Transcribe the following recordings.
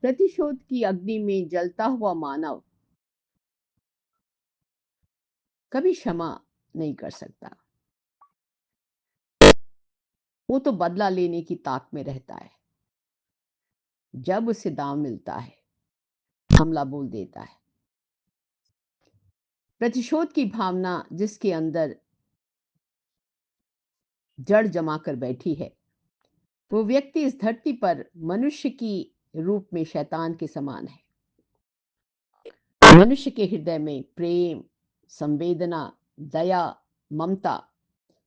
प्रतिशोध की अग्नि में जलता हुआ मानव कभी क्षमा नहीं कर सकता। वो तो बदला लेने की ताक में रहता है। जब उसे दांव मिलता है, हमला बोल देता है। प्रतिशोध की भावना जिसके अंदर जड़ जमा कर बैठी है, वो व्यक्ति इस धरती पर मनुष्य की रूप में शैतान के समान है। मनुष्य के हृदय में प्रेम, संवेदना, दया, ममता,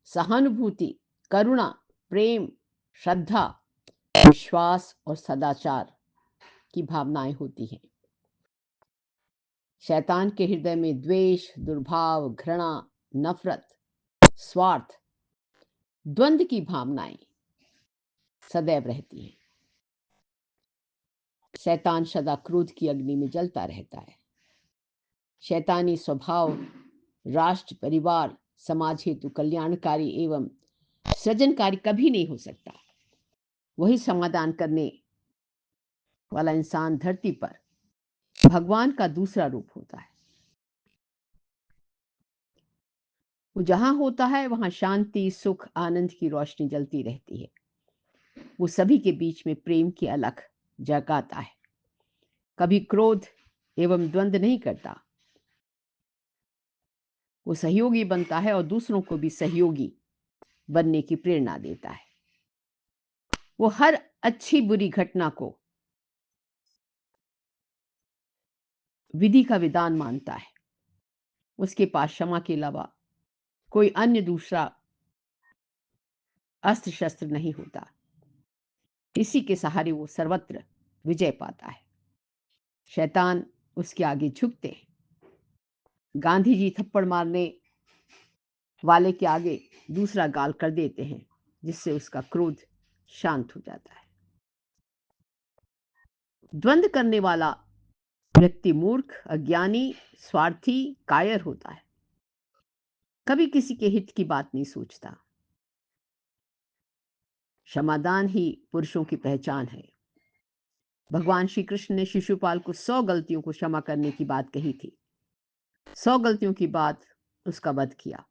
सहानुभूति, करुणा, प्रेम, श्रद्धा, विश्वास और सदाचार की भावनाएं होती हैं। शैतान के हृदय में द्वेष, दुर्भाव, घृणा, नफरत, स्वार्थ, द्वंद्व की भावनाएं सदैव रहती हैं। शैतान सदा क्रोध की अग्नि में जलता रहता है। शैतानी स्वभाव राष्ट्र, परिवार, समाज हेतु कल्याणकारी एवं सृजनकारी कभी नहीं हो सकता। वही समाधान करने वाला इंसान धरती पर भगवान का दूसरा रूप होता है। वो जहां होता है वहां शांति, सुख, आनंद की रोशनी जलती रहती है। वो सभी के बीच में प्रेम की अलख जगाता है। कभी क्रोध एवं द्वंद्व नहीं करता। वो सहयोगी बनता है और दूसरों को भी सहयोगी बनने की प्रेरणा देता है। वो हर अच्छी बुरी घटना को विधि का विधान मानता है। उसके पास क्षमा के अलावा कोई अन्य दूसरा अस्त्र शस्त्र नहीं होता। इसी के सहारे वो सर्वत्र विजय पाता है। शैतान उसके आगे झुकते हैं। गांधी जी थप्पड़ मारने वाले के आगे दूसरा गाल कर देते हैं, जिससे उसका क्रोध शांत हो जाता है। द्वंद्व करने वाला व्यक्ति मूर्ख, अज्ञानी, स्वार्थी, कायर होता है। कभी किसी के हित की बात नहीं सोचता। क्षमादान ही पुरुषों की पहचान है। भगवान श्री कृष्ण ने शिशुपाल को 100 गलतियों को क्षमा करने की बात कही थी। 100 गलतियों की बाद उसका वध किया।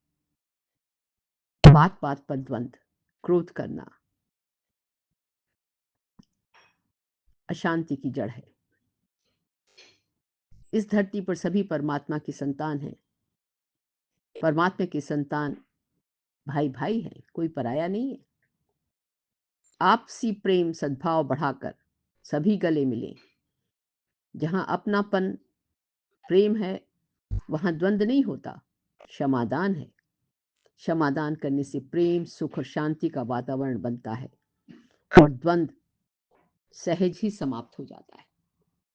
बात बात पर द्वंद्व, क्रोध करना अशांति की जड़ है। इस धरती पर सभी परमात्मा की संतान हैं। परमात्मा की संतान भाई भाई है, कोई पराया नहीं है। आपसी प्रेम सद्भाव बढ़ाकर सभी गले मिले। जहां अपनापन प्रेम है, वहां द्वंद्व नहीं होता, क्षमादान है। क्षमादान करने से प्रेम, सुख और शांति का वातावरण बनता है और द्वंद्व सहज ही समाप्त हो जाता है।